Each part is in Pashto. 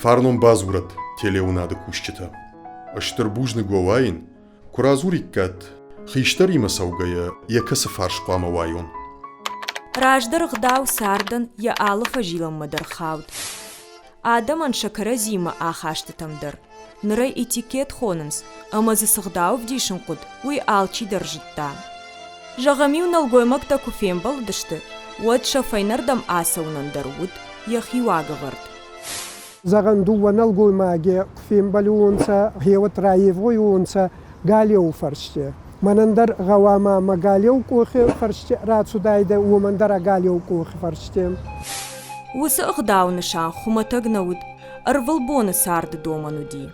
Фарном базурат телеунады кушчита. Аштыр бужны говайн, куразуриккат, хиштар има саугая, якасы фарш қуама вайон. Раждар гдау сардан я алыфа жилам мадархауд. Адаман шакара зима ахаштатамдар. Нырай этикет хонынс, амазы сығдау вдишын құд, уй алчи даржытта. Жағамиу налгоймакта куфем балдышты, уад шафайнардам асаунандар уд, яхиуага вард. Заған дуа налгоймаге куфем балуонса, хеват раевойонса, галеу фарште. Манандар гавама магалеу кухи фарште, рацудайда уамандара галеу кухи фарште. Усы ығдау нышан хуматагнауд, арвалбоны сарды домануди.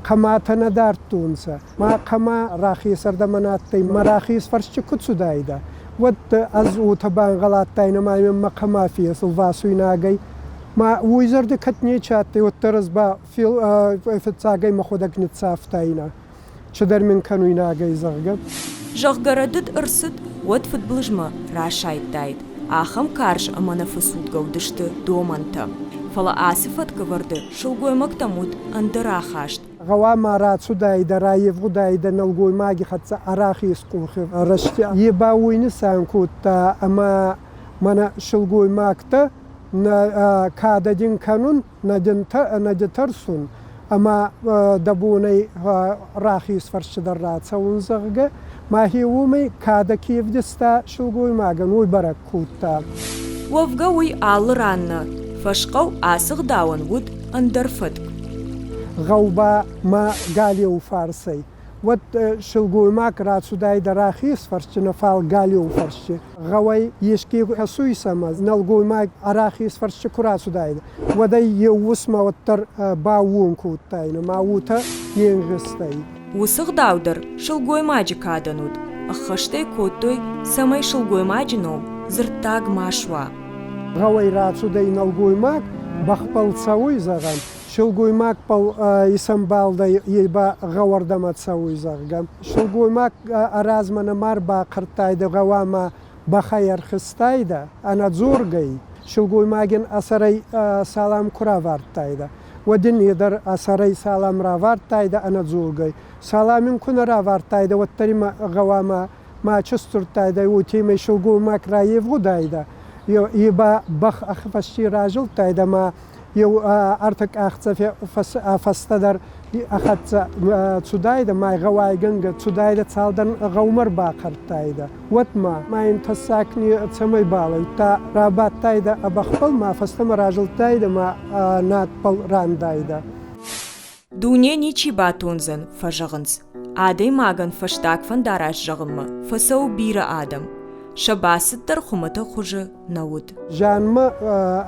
Каматана дартунса, ма кама рахисарда манаттай, ма рахис фарште куцудайда. Вот аз утабан галаттайна ма кама фиесл васуйнагай. ما ويزرد كتني شاتي وترز با في تساقي ما خودك نتصافتاينا شدر من كانوا يناقي زغب جغردد ارسد ود فدبلجما راشايت دايد آخم كارش امانا فسود قودشت دومانتا فلا آسفت كورد شلقوي مكتمود اندرا خاشت غوا مارات سودايدا رايف غدايدا نلقوي ماقي خدسا اراخي سقوخي رشتي يباويني سانكوتا اما مانا شلقوي ماكتا na kadadin kanun na detarsun ama dabunay rahis farshidar ratsa unzagga ma hiwumi kada kivdista shulgoy magan uy barakuta wafga uy alranna fashqaw asig dawan wud andarfat غوبا ما galiu farsay wat shulgoy mak ratsuday darahis farshina fal galiu farshi غوي يشكي حسوي سماز نلقوي ماك أراخيس فرش كرا سودايد ودا يوسما وتر باوون كوتاينا ما وتا ينغستاي وسغ داودر شلقوي ماجي كادانود أخشتي كوتوي سماي شلقوي ماجي نوم زرتاق ماشوا غوي رات سوداي نلقوي ماك بخبل تسوي زغان شلقوي ماك بل يسمبالدا يبا غوردما تسوي زغان شلقوي ماك أرازمنا ماربا قرطايد غواما بخير خستايدا أنا زورجي شلقوي ماجن أسري سلام كراvartayda ودين يدر أسري سلام راvartayda أنا زورجي سلام كن راvartayda وتري ما غواما ما تشسترtayda وتيمي شلقوي ماك رايف غدايدا يبا بخ أخفشي راجل تايدا ما يو أرتك أخذ فاستدر أخذ تسودايدا ما غواي جنگ تسودايدا تصالدن غومر باقر تايدا واتما ما ينتساكني تسمي بالي تا رابط تايدا أبخبل ما فاستم راجل تايدا ما ناتبل ران تايدا دنيا نيچي باتونزن فجغنز آدي ماغن فشتاك فنداراش جغم فسو بير آدم شباست در خمتا خوش نود جانما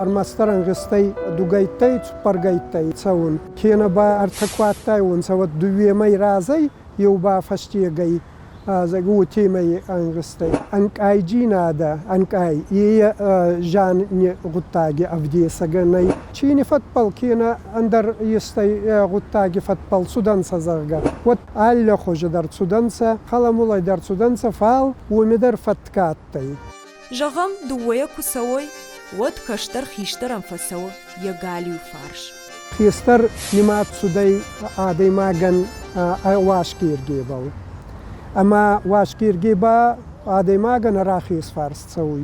ارمستران غستي دوغايتاي سوبرغايتاي تسون كينا با ارتكواتاي ونسوت دويماي رازي يوبا فشتيغاي زغو تيماي انغستي انك اي جينادا انك اي جان ني غوتاغي افدي سغناي تشيني فاتبال كينا اندر يستي غوتاغي فاتبال سودان سازغا وات الله خوج در سودان سا خلامولاي در سودان سا فال ومدر فتكاتاي جغم دويا كسوي ود كشتر خيشتر انفسو يغاليو فارش خيستر نمات سوداي ادي ماغن واشكير جيبل اما واشكير جيبا ادي ماغن راخيس فارس تسوي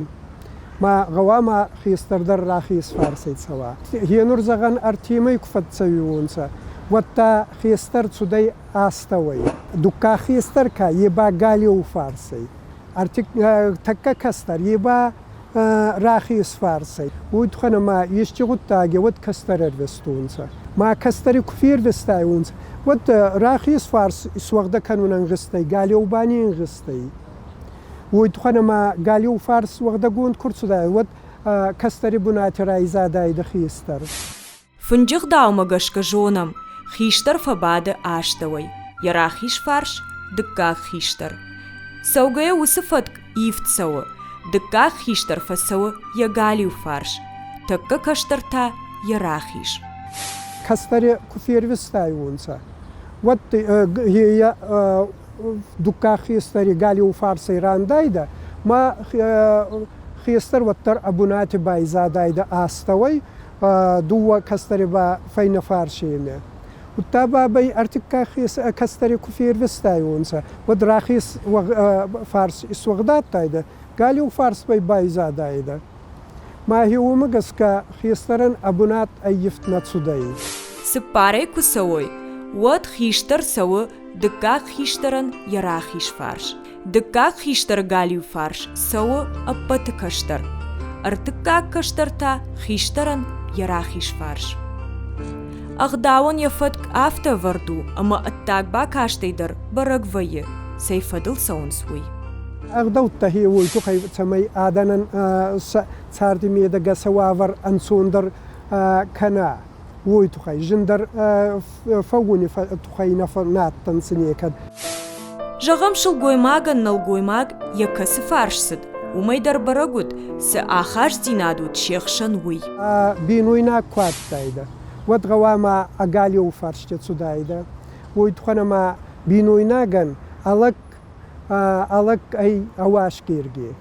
ما غواما خيستر در راخيس فارس تسوا هي نور زغن ارتيمي كفت تسويونسا وتا خيستر سوداي استوي دوكا خيستر كا يبا غاليو فارسي ارتك تكا كستر يبا راخيس فارسي ودخنا ما يشتغل تاجي ود كستر الفستونسا ما كستر كفير فستايونس ود راخيس فارس سوغدا كانوا نغستي غاليو باني نغستي ودخنا ما غاليو فارس وغدا قوند كرسدا ود كستر بنات رايزادا دخيستر فنجغ داو مغشك جونم خيشتر فباد آشتوي يراخيش فارش دكا خيشتر سوغايا وصفتك إيفت سوا دكا خيشتر فسوا يغاليو فارش تكا كشترتا يراخيش كستر كفير فستايونسا ود هي دكا خيستر غاليو فارسي راندايدا ما خيستر وتر ابونات بايزادايدا استوي دووە کەستەری بە فەینە فارشینە. وتا بابەی ئەرتک کەستەری کوفیر وستایونسە و دراخیس فارس ئیسوەغداد تایدە گالی و فارس بەی بایزادایدە. ماهی ومەگەس کە خیستەرن ئەبونات ئەیفت نەچودەی. سپارەی کوسەوەی وەت خیشتەر سەوە دکاک خیشتەرن یەراخیش فارش. دکاک خیشتەر گالی و فارش سەوە ئەپەتە کەشتەر. ئەرتکاک کەشتەر تا خیشتەرن یەراخیش فارش. ئەغداوەن یەفەت ئافتە ڤەردوو ئەمە ئەتاک با کاشتەی دەر بەڕەگڤەیە سەیفەدڵ سەونسوی. ئەغدەوتە هێوی توخەی چەمەی ئادەنن چاردی مێدەگە سەواڤەر ئەنچۆندەر کەنا وی توخەی ژندەر فەونی توخەی نەفەر ناتەن سنێکەت. ژەغەم شڵ گۆیماگە نەڵ گۆیماگ یەکەسی فارشسد ومەی دەربەرەگوت سە ئاخاش زینادوت شێخشەن وی. بینوی ناکوات دایدە. وەت غەوامە ئەگالی و فارشتە چودایدە. وی توخەنەما بینوی ناگەن ئەڵک ئەی ئەواش گێرگێ.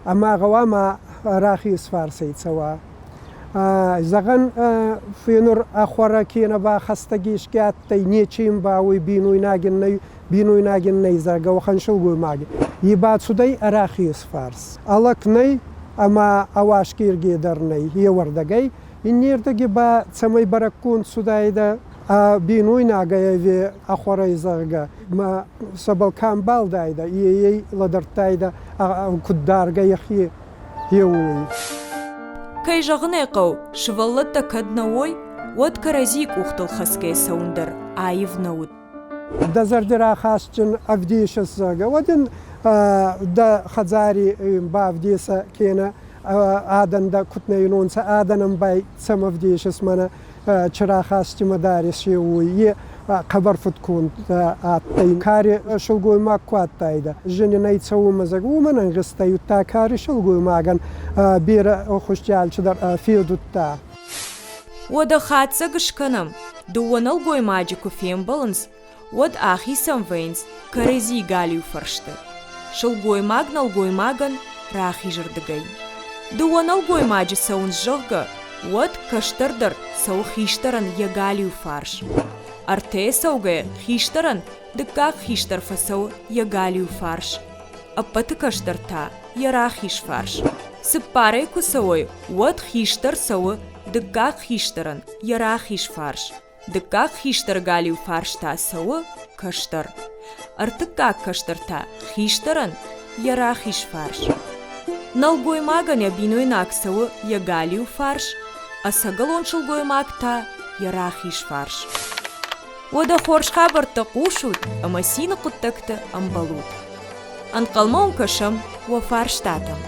ئەما غەوامە ڕاخی سفارسەی چەوە. زەغەن فێنور ئەخۆڕە کێنە با خەستەگیشکات تەی نێچیم باوی بینوی ناگن نەیزەگەوە خەنشڵ گوی ماگی. یی با چودەی ئەراخی سفارس. ئەڵک نەی ئەما ئەواش گێرگێ دەرنەی هیە وەردەگەی این نێردەگی بە چەمەی بەرەکوون سودایدە بینوی ناگەیەوێ ئەخۆڕەی زەرگە سەبەڵکان باڵدایدە ئیەی لە دەرتایدە کوددارگە یەخی هێوی. کەی ژەغنێقە و شڤەڵەت دەکەدنەوەی وەت کەرەزیک وختڵ خەسکەی سەوندەر ئایڤ نەوت. دەزەردرا خاستن ئەفدیشە زەگە وەدن دە خەجاری باافدیسە کێنە ئادەندە کوتنەیونۆنچە ئادەنم بای چەمەفدیشسمەنە چرا خاستی مەدارێسی ویە قەبەر فتکوون ئاتەی کاری شڵگۆی ما کواتایدە ژنی نەی چەوە مەزەگ و منەنگستەی و تا کاری شڵگۆی ماگەن بێرە خوشتیال چ دەر فێدوتا. وەدە خاتسە گشکەنم دووەنەڵ گۆی ماجی کوفێم بڵنس وەد ئاخی سەمڤینس کەرێزی گالی و فەرشتە. شڵ گۆی ماگ نەڵ گۆی ماگەن ڕاخی ژردگەی. دووەنەڵ گۆی ماجی سەونس ژەغگە وەد کەشتەر دەر سەو خیشتەرن یەگالی و فارش. ئەرتەیە سەوگەیە خیشتەرن دکاک خیشتەر فەسەو یەگالی و فارش. ئەپەتە کەشتەر تا یەراخیش فارش. سپارەی کوسەوەی وەد خیشتەر سەوە دکاک خیشتەرن یەراخیش فارش. دکاک خیشتەر گالی و فارش تا سەوە کەشتەر. ئەرتکاک کەشتەر تا خیشتەرن یەراخیش فارش. نەڵ گۆی ماگەن یە بینۆی ناکسەوە یەگالی و فارش ئەسەگەڵۆن شڵ گۆی ماگ تا یەراخیش فارش. وەدە خۆرشخا بەرتە قوشوت ئەمە سینە قوتەکتە ئەم بەڵوت. ئەنقەڵمەوم کەشەم وە فارش تاتەم.